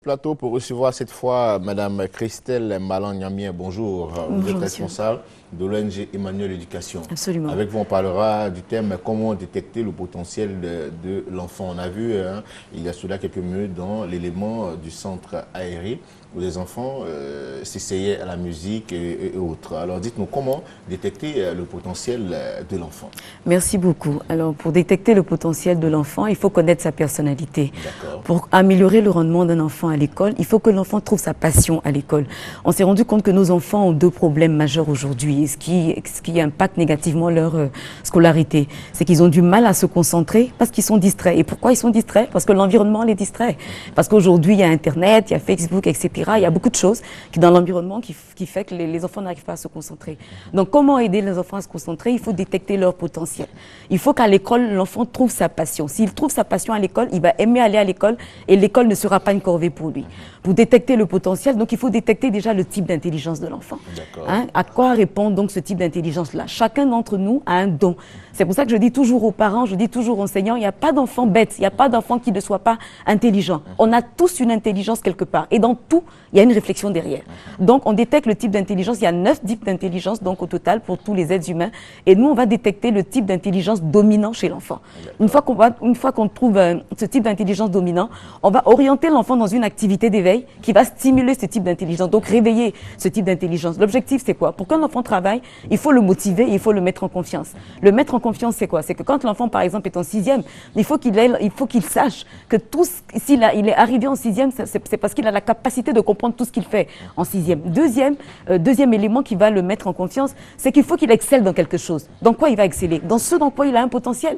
Plateau pour recevoir cette fois Madame Christelle Malan-Niamien. Bonjour, vous êtes responsable de l'ONG Emmanuel Éducation. Absolument. Avec vous, on parlera du thème comment détecter le potentiel de l'enfant. On a vu il y a cela quelques minutes dans l'élément du centre aéré où les enfants s'essayaient à la musique et autres. Alors dites-nous comment détecter le potentiel de l'enfant. Merci beaucoup. Alors pour détecter le potentiel de l'enfant, il faut connaître sa personnalité. D'accord. Pour améliorer le rendement d'un enfant à l'école, il faut que l'enfant trouve sa passion à l'école. On s'est rendu compte que nos enfants ont deux problèmes majeurs aujourd'hui, ce qui impacte négativement leur scolarité. C'est qu'ils ont du mal à se concentrer parce qu'ils sont distraits. Et pourquoi ils sont distraits? Parce que l'environnement les distrait. Parce qu'aujourd'hui, il y a Internet, il y a Facebook, etc. Il y a beaucoup de choses qui, dans l'environnement qui fait que les enfants n'arrivent pas à se concentrer. Donc, comment aider les enfants à se concentrer? Il faut détecter leur potentiel. Il faut qu'à l'école, l'enfant trouve sa passion. S'il trouve sa passion à l'école, il va aimer aller à l'école et l'école ne sera pas une corvée pour lui. Pour détecter le potentiel, donc il faut détecter déjà le type d'intelligence de l'enfant. À quoi répond donc ce type d'intelligence-là? Chacun d'entre nous a un don. C'est pour ça que je dis toujours aux parents, je dis toujours aux enseignants, il n'y a pas d'enfant bête, il n'y a pas d'enfant qui ne soit pas intelligent. On a tous une intelligence quelque part. Et dans tout, il y a une réflexion derrière. Donc, on détecte le type d'intelligence. Il y a 9 types d'intelligence, donc au total, pour tous les êtres humains. Et nous, on va détecter le type d'intelligence dominant chez l'enfant. Une fois qu'on trouve ce type d'intelligence dominant, on va orienter l'enfant dans une activité d'éveil qui va stimuler ce type d'intelligence, donc réveiller ce type d'intelligence. L'objectif, c'est quoi? Pour qu'un enfant travaille, il faut le motiver et il faut le mettre en confiance. Le mettre en confiance, c'est quoi? C'est que quand l'enfant, par exemple, est en 6e, il faut qu'il sache que s'il est arrivé en 6e, c'est parce qu'il a la capacité de comprendre tout ce qu'il fait en 6e. Deuxième élément qui va le mettre en confiance, c'est qu'il faut qu'il excelle dans quelque chose. Dans quoi il va exceller? Dans ce dans quoi il a un potentiel.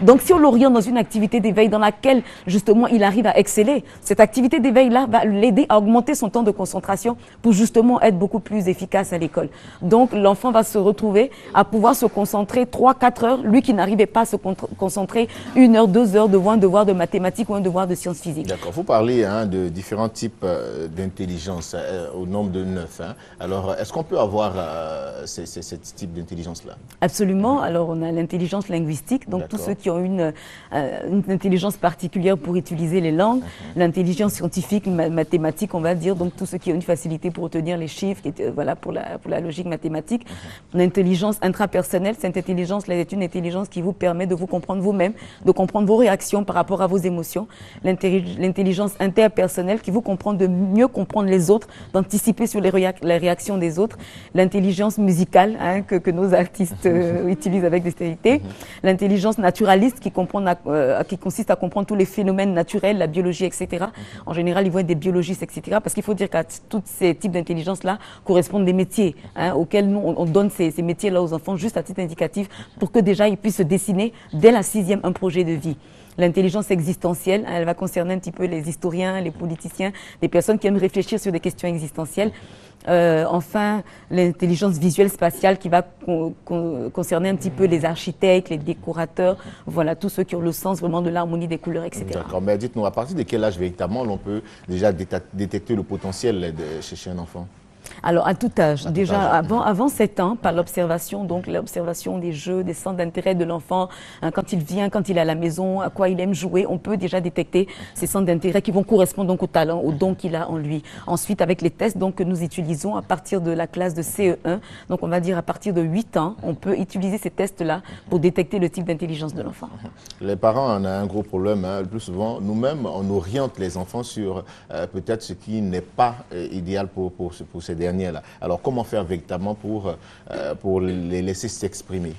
Donc si on l'oriente dans une activité d'éveil dans laquelle justement il arrive à exceller, cette activité d'éveil-là va l'aider à augmenter son temps de concentration pour justement être beaucoup plus efficace à l'école. Donc l'enfant va se retrouver à pouvoir se concentrer 3-4 heures, lui qui n'arrivait pas à se concentrer 1 heure, 2 heures devant un devoir de mathématiques ou un devoir de sciences physiques. D'accord. Vous parlez de différents types d'intelligence au nombre de 9. Alors, est-ce qu'on peut avoir ce type d'intelligence-là? Absolument. Alors, on a l'intelligence linguistique, donc tous ceux qui ont une intelligence particulière pour utiliser les langues. L'intelligence scientifique, mathématique, on va dire, donc tous ceux qui ont une facilité pour retenir les chiffres, voilà, pour la logique mathématique. L'intelligence intrapersonnelle, cette intelligence-là est une intelligence qui vous permet de vous comprendre vous-même, de comprendre vos réactions par rapport à vos émotions. L'intelligence interpersonnelle qui vous comprend de mieux comprendre les autres, d'anticiper sur les réactions des autres. L'intelligence musicale que nos artistes utilisent avec dextérité. L'intelligence naturaliste qui consiste à comprendre tous les phénomènes naturels, la biologie, etc. En général, ils vont être des biologistes, etc. Parce qu'il faut dire qu'à tous ces types d'intelligence-là correspondent des métiers auxquels nous, on donne ces métiers-là aux enfants juste à titre indicatif pour que déjà ils puissent se dessiner dès la 6e un projet de vie. L'intelligence existentielle, elle va concerner un petit peu les historiens, les politiciens, les personnes qui aiment réfléchir sur des questions existentielles. Enfin, l'intelligence visuelle spatiale qui va concerner un petit peu les architectes, les décorateurs, voilà, tous ceux qui ont le sens vraiment de l'harmonie des couleurs, etc. D'accord, mais dites-nous, à partir de quel âge véritablement l'on peut déjà détecter le potentiel chez un enfant? Alors, à tout âge. Déjà, avant 7 ans, par l'observation, donc l'observation des jeux, des centres d'intérêt de l'enfant, quand il vient, quand il est à la maison, à quoi il aime jouer, on peut déjà détecter ces centres d'intérêt qui vont correspondre donc au talent, au don qu'il a en lui. Ensuite, avec les tests donc, que nous utilisons à partir de la classe de CE1, donc on va dire à partir de 8 ans, on peut utiliser ces tests-là pour détecter le type d'intelligence de l'enfant. Les parents en ont un gros problème. Le plus souvent, nous-mêmes, on oriente les enfants sur peut-être ce qui n'est pas idéal pour ces derniers-là. Alors, comment faire véritablement pour les laisser s'exprimer?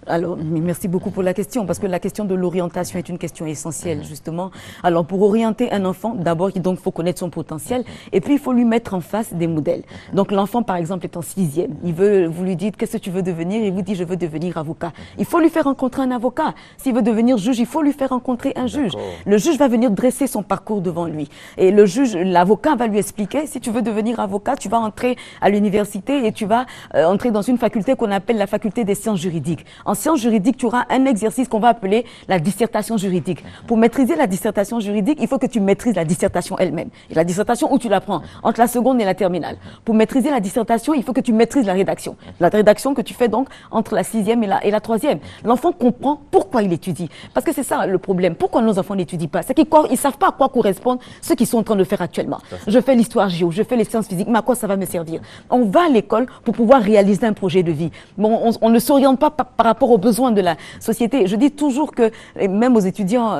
Alors, merci beaucoup pour la question, parce que la question de l'orientation est une question essentielle, justement. Alors, pour orienter un enfant, d'abord, il faut connaître son potentiel, et puis il faut lui mettre en face des modèles. Donc, l'enfant, par exemple, est en 6e. Vous lui dites, qu'est-ce que tu veux devenir? Il vous dit, je veux devenir avocat. Il faut lui faire rencontrer un avocat. S'il veut devenir juge, il faut lui faire rencontrer un juge. Le juge va venir dresser son parcours devant lui. Et l'avocat va lui expliquer, si tu veux devenir avocat, tu vas entrer entrer à l'université et tu vas entrer dans une faculté qu'on appelle la faculté des sciences juridiques. En sciences juridiques, tu auras un exercice qu'on va appeler la dissertation juridique. Pour maîtriser la dissertation juridique, il faut que tu maîtrises la dissertation elle-même. Et la dissertation, où tu l'apprends? Entre la seconde et la terminale. Pour maîtriser la dissertation, il faut que tu maîtrises la rédaction. La rédaction que tu fais donc entre la 6e et la 3e. L'enfant comprend pourquoi il étudie. Parce que c'est ça le problème. Pourquoi nos enfants n'étudient pas? C'est qu'ils ne savent pas à quoi correspondent ce qu'ils sont en train de faire actuellement. Je fais l'histoire géo, je fais les sciences physiques, mais à quoi ça va me servir? On va à l'école pour pouvoir réaliser un projet de vie. Bon, on ne s'oriente pas par rapport aux besoins de la société. Je dis toujours que, même aux étudiants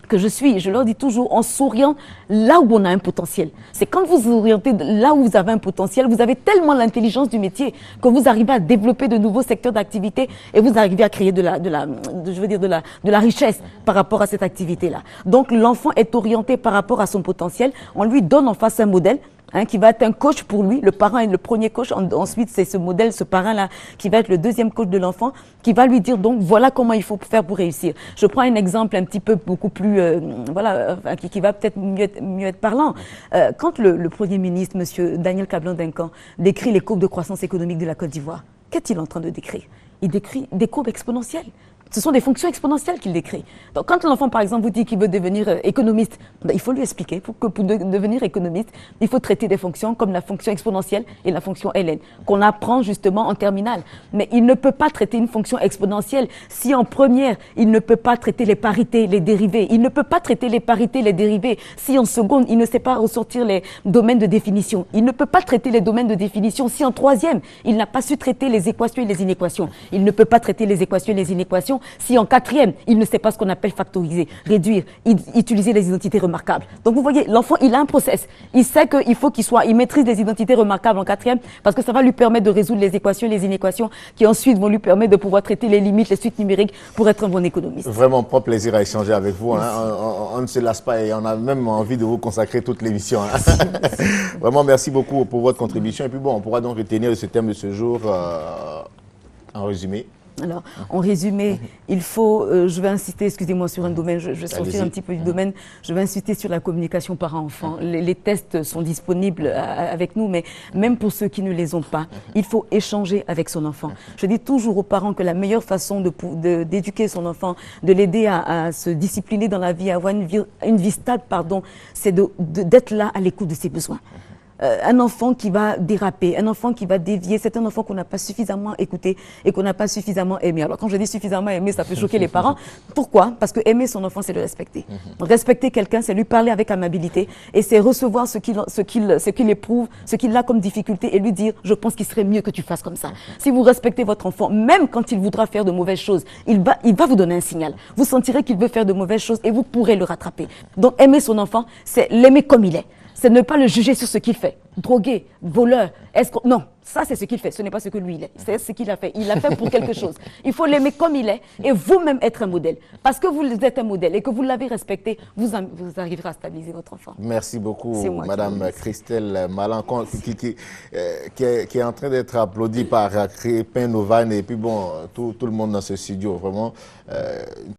que je suis, je leur dis toujours, on s'oriente là où on a un potentiel. C'est quand vous vous orientez là où vous avez un potentiel, vous avez tellement l'intelligence du métier que vous arrivez à développer de nouveaux secteurs d'activité et vous arrivez à créer de la richesse par rapport à cette activité-là. Donc l'enfant est orienté par rapport à son potentiel. On lui donne en face un modèle. Qui va être un coach pour lui. Le parent est le premier coach. Ensuite, c'est ce modèle, ce parrain-là, qui va être le deuxième coach de l'enfant, qui va lui dire donc voilà comment il faut faire pour réussir. Je prends un exemple un petit peu beaucoup plus, qui va peut-être mieux être parlant. Quand le Premier ministre, Monsieur Daniel Kablan-Duncan, décrit les courbes de croissance économique de la Côte d'Ivoire, qu'est-il en train de décrire? Il décrit des courbes exponentielles. Ce sont des fonctions exponentielles qu'il décrit. Donc, quand l'enfant, par exemple, vous dit qu'il veut devenir économiste, il faut lui expliquer pour devenir économiste, il faut traiter des fonctions comme la fonction exponentielle et la fonction ln, qu'on apprend justement en terminale. Mais il ne peut pas traiter une fonction exponentielle si en première, il ne peut pas traiter les parités, les dérivés. Il ne peut pas traiter les parités, les dérivés si en seconde, il ne sait pas ressortir les domaines de définition. Il ne peut pas traiter les domaines de définition si en troisième, il n'a pas su traiter les équations et les inéquations. Il ne peut pas traiter les équations et les inéquations si en quatrième, il ne sait pas ce qu'on appelle factoriser, réduire, utiliser les identités remarquables. Donc vous voyez, l'enfant, il a un process. Il sait qu'il faut il maîtrise les identités remarquables en quatrième parce que ça va lui permettre de résoudre les équations et les inéquations qui ensuite vont lui permettre de pouvoir traiter les limites, les suites numériques pour être un bon économiste. Vraiment, pas plaisir à échanger avec vous. Hein. On ne se lasse pas et on a même envie de vous consacrer toute l'émission. Hein. Vraiment, merci beaucoup pour votre contribution. Et puis bon, on pourra donc retenir ce thème de ce jour en résumé. Alors, en résumé, il faut, je vais insister, excusez-moi, sur un domaine, je vais sortir un petit peu du domaine, je vais insister sur la communication parent-enfant. Les tests sont disponibles avec nous, mais même pour ceux qui ne les ont pas, il faut échanger avec son enfant. Je dis toujours aux parents que la meilleure façon d'éduquer son enfant, de l'aider à se discipliner dans la vie, à avoir une vie stable, c'est d'être là à l'écoute de ses besoins. Un enfant qui va déraper, un enfant qui va dévier, c'est un enfant qu'on n'a pas suffisamment écouté et qu'on n'a pas suffisamment aimé. Alors quand je dis suffisamment aimé, ça peut choquer les parents. Pourquoi? Parce que aimer son enfant, c'est le respecter. Respecter quelqu'un, c'est lui parler avec amabilité et c'est recevoir ce qu'il éprouve, ce qu'il a comme difficulté et lui dire « je pense qu'il serait mieux que tu fasses comme ça ». Si vous respectez votre enfant, même quand il voudra faire de mauvaises choses, il va vous donner un signal. Vous sentirez qu'il veut faire de mauvaises choses et vous pourrez le rattraper. Donc aimer son enfant, c'est l'aimer comme il est. C'est ne pas le juger sur ce qu'il fait. Drogué, voleur, non, ça c'est ce qu'il fait, ce n'est pas ce que lui il est. C'est ce qu'il a fait. Il l'a fait pour quelque chose. Il faut l'aimer comme il est et vous-même être un modèle. Parce que vous êtes un modèle et que vous l'avez respecté, vous arriverez à stabiliser votre enfant. Merci beaucoup, Madame Christelle Malan, qui est en train d'être applaudie par Crépin Novan et puis bon, tout le monde dans ce studio. Vraiment,